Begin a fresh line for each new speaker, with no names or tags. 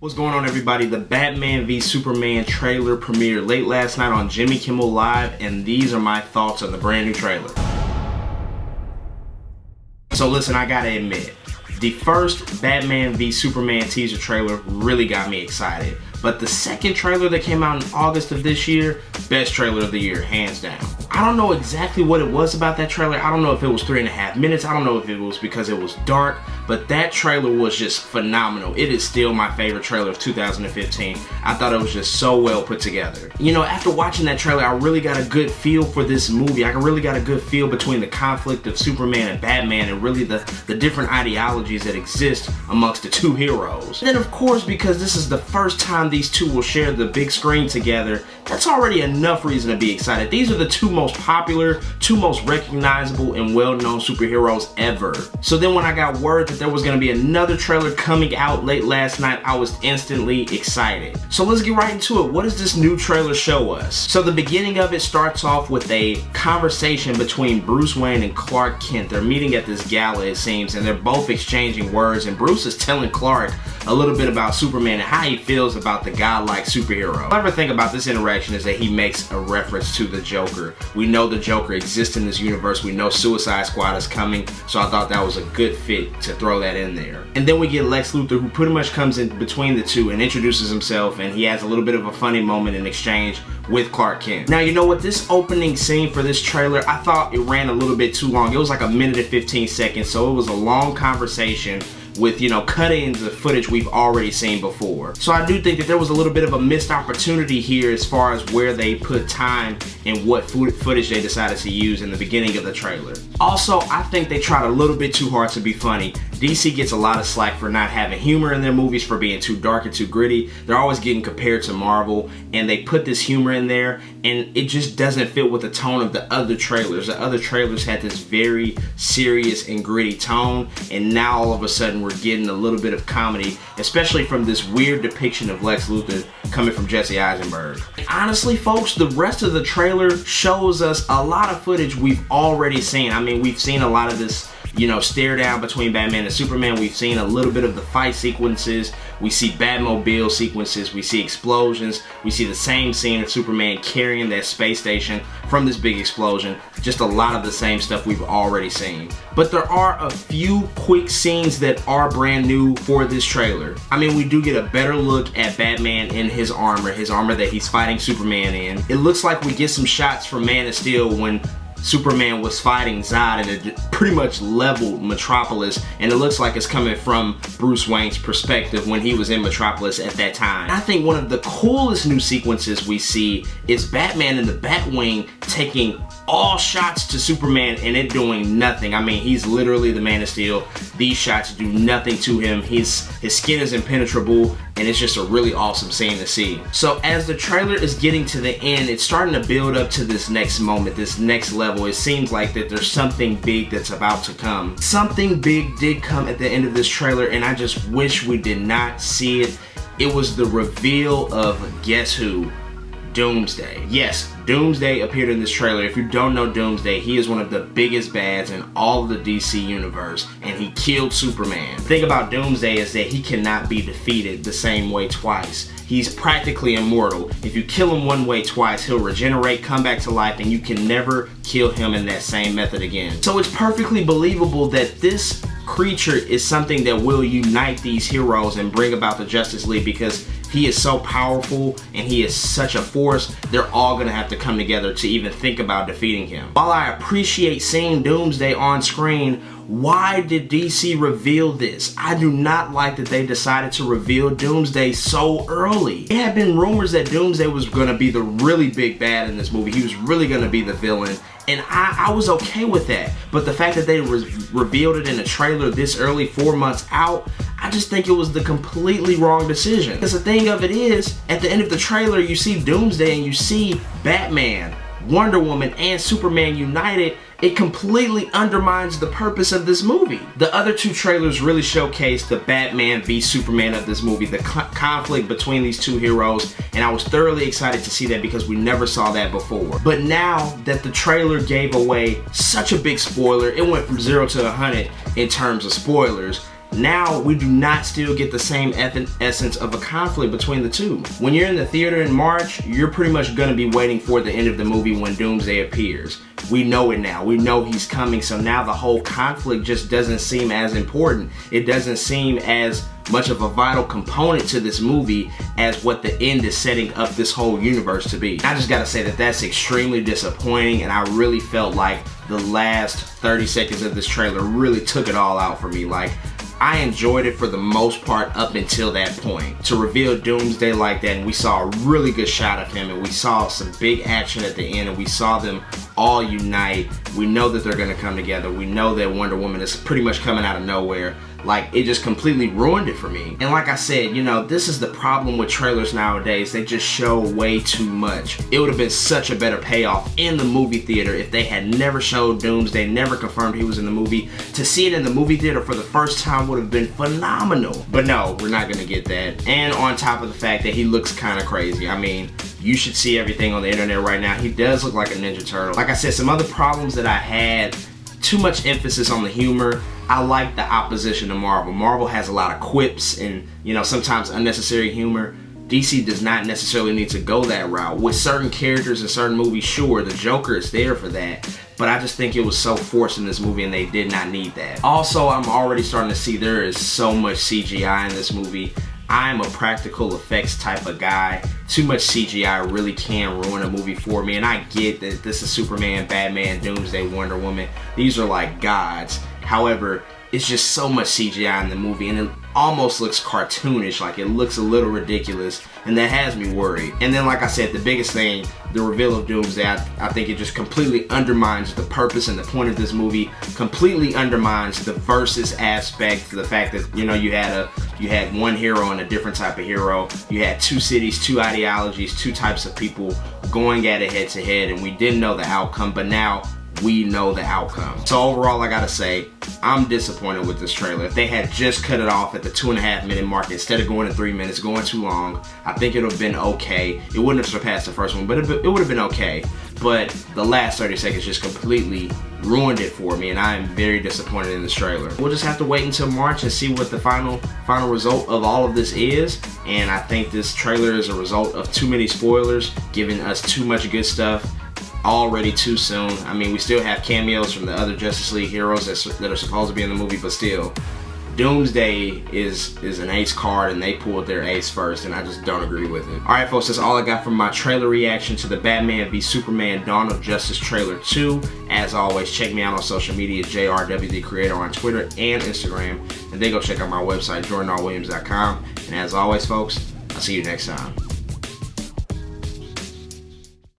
What's going on, everybody? The Batman v Superman trailer premiered late last night on Jimmy Kimmel Live, and these are my thoughts on the brand new trailer. So listen, I gotta admit, the first Batman v Superman teaser trailer really got me excited. But the second trailer that came out in August of this year, best trailer of the year, hands down. I don't know exactly what it was about that trailer. I don't know if it was 3.5 minutes. I don't know if it was because it was dark, but that trailer was just phenomenal. It is still my favorite trailer of 2015. I thought it was just so well put together. You know, after watching that trailer, I really got a good feel for this movie. I really got a good feel between the conflict of Superman and Batman and really the different ideologies that exist amongst the two heroes. And then of course, because this is the first time these two will share the big screen together, that's already enough reason to be excited. These are the two most popular, two most recognizable and well-known superheroes ever. So then when I got word that there was going to be another trailer coming out late last night, I was instantly excited. So let's get right into it. What does this new trailer show us? So the beginning of it starts off with a conversation between Bruce Wayne and Clark Kent. They're meeting at this gala, it seems, and they're both exchanging words, and Bruce is telling Clark a little bit about Superman and how he feels about the godlike superhero. Another thing about this interaction is that he makes a reference to the Joker. We know the Joker exists in this universe. We know Suicide Squad is coming, so I thought that was a good fit to throw that in there. And then we get Lex Luthor, who pretty much comes in between the two and introduces himself, and he has a little bit of a funny moment in exchange with Clark Kent. Now, you know what? This opening scene for this trailer, I thought it ran a little bit too long. It was like 1 minute and 15 seconds, so it was a long conversation with, you know, cut-ins of footage we've already seen before. So I do think that there was a little bit of a missed opportunity here as far as where they put time and what footage they decided to use in the beginning of the trailer. Also, I think they tried a little bit too hard to be funny. DC gets a lot of slack for not having humor in their movies, for being too dark and too gritty. They're always getting compared to Marvel, and they put this humor in there, and it just doesn't fit with the tone of the other trailers. The other trailers had this very serious and gritty tone, and now all of a sudden we're getting a little bit of comedy, especially from this weird depiction of Lex Luthor coming from Jesse Eisenberg. Honestly, folks, the rest of the trailer shows us a lot of footage we've already seen. I mean, we've seen a lot of this, you know, stare down between Batman and Superman. We've seen a little bit of the fight sequences. We see Batmobile sequences. We see explosions. We see the same scene of Superman carrying that space station from this big explosion. Just a lot of the same stuff we've already seen. But there are a few quick scenes that are brand new for this trailer. I mean, we do get a better look at Batman in his armor that he's fighting Superman in. It looks like we get some shots from Man of Steel when Superman was fighting Zod, and it pretty much leveled Metropolis, and it looks like it's coming from Bruce Wayne's perspective when he was in Metropolis at that time. I think one of the coolest new sequences we see is Batman in the Batwing taking all shots to Superman and it doing nothing. I mean, he's literally the Man of Steel. These shots do nothing to him. His skin is impenetrable, and it's just a really awesome scene to see. So as the trailer is getting to the end, it's starting to build up to this next moment, this next level. It seems like that there's something big that's about to come. Something big did come at the end of this trailer, and I just wish we did not see it. It was the reveal of, guess who? Doomsday. Yes, Doomsday appeared in this trailer. If you don't know Doomsday, he is one of the biggest bads in all of the DC universe, and he killed Superman. The thing about Doomsday is that he cannot be defeated the same way twice. He's practically immortal. If you kill him one way twice, he'll regenerate, come back to life, and you can never kill him in that same method again. So it's perfectly believable that this creature is something that will unite these heroes and bring about the Justice League, because he is so powerful and he is such a force. They're all gonna have to come together to even think about defeating him. While I appreciate seeing Doomsday on screen, why did DC reveal this? I do not like that they decided to reveal Doomsday so early. It had been rumors that Doomsday was gonna be the really big bad in this movie. He was really gonna be the villain, and I was okay with that. But the fact that they revealed it in a trailer this early, 4 months out, I just think it was the completely wrong decision. Because the thing of it is, at the end of the trailer, you see Doomsday and you see Batman, Wonder Woman, and Superman united. It completely undermines the purpose of this movie. The other two trailers really showcase the Batman v Superman of this movie, the conflict between these two heroes, and I was thoroughly excited to see that because we never saw that before. But now that the trailer gave away such a big spoiler, it went from 0 to 100 in terms of spoilers. now we do not still get the same essence of a conflict between the two. When you're in the theater in March, you're pretty much gonna be waiting for the end of the movie when Doomsday appears. We know it now. We know he's coming, so now the whole conflict just doesn't seem as important. It doesn't seem as much of a vital component to this movie as what the end is setting up this whole universe to be. I just gotta say that that's extremely disappointing, and I really felt like the last 30 seconds of this trailer really took it all out for me. Like, I enjoyed it for the most part up until that point. To reveal Doomsday like that, and we saw a really good shot of him, and we saw some big action at the end, and we saw them all unite. We know that they're gonna come together. We know that Wonder Woman is pretty much coming out of nowhere. Like, it just completely ruined it for me. And like I said, you know, this is the problem with trailers nowadays. They just show way too much. It would have been such a better payoff in the movie theater if they had never showed Doomsday, never confirmed he was in the movie. To see it in the movie theater for the first time would have been phenomenal. But no, we're not gonna get that. And on top of the fact that he looks kind of crazy. I mean, you should see everything on the internet right now. He does look like a Ninja Turtle. Like I said, some other problems that I had, too much emphasis on the humor. I like the opposition to Marvel. Marvel has a lot of quips and, you know, sometimes unnecessary humor. DC does not necessarily need to go that route. With certain characters in certain movies, sure, the Joker is there for that, but I just think it was so forced in this movie and they did not need that. Also, I'm already starting to see there is so much CGI in this movie. I'm a practical effects type of guy. Too much CGI really can ruin a movie for me, and I get that this is Superman, Batman, Doomsday, Wonder Woman. These are like gods. However, it's just so much CGI in the movie, and it almost looks cartoonish. Like, it looks a little ridiculous, and that has me worried. And then, like I said, the biggest thing, the reveal of Doomsday, I think it just completely undermines the purpose and the point of this movie. Completely undermines the versus aspect, the fact that, you know, you had one hero and a different type of hero. You had two cities, two ideologies, two types of people going at it head to head, and we didn't know the outcome, but now we know the outcome. So overall, I gotta say, I'm disappointed with this trailer. If they had just cut it off at the 2.5 minute mark instead of going to 3 minutes, going too long, I think it would have been okay. It wouldn't have surpassed the first one, but it would have been okay. But the last 30 seconds just completely ruined it for me, and I am very disappointed in this trailer. We'll just have to wait until March and see what the final result of all of this is. And I think this trailer is a result of too many spoilers, giving us too much good stuff already too soon. I mean, we still have cameos from the other Justice League heroes that are supposed to be in the movie, but still, Doomsday is an ace card, and they pulled their ace first, and I just don't agree with it. Alright folks, that's all I got from my trailer reaction to the Batman v Superman Dawn of Justice trailer 2. As always, check me out on social media, JRW the Creator on Twitter and Instagram, and then go check out my website, JordanRWilliams.com. And as always folks, I'll see you next time.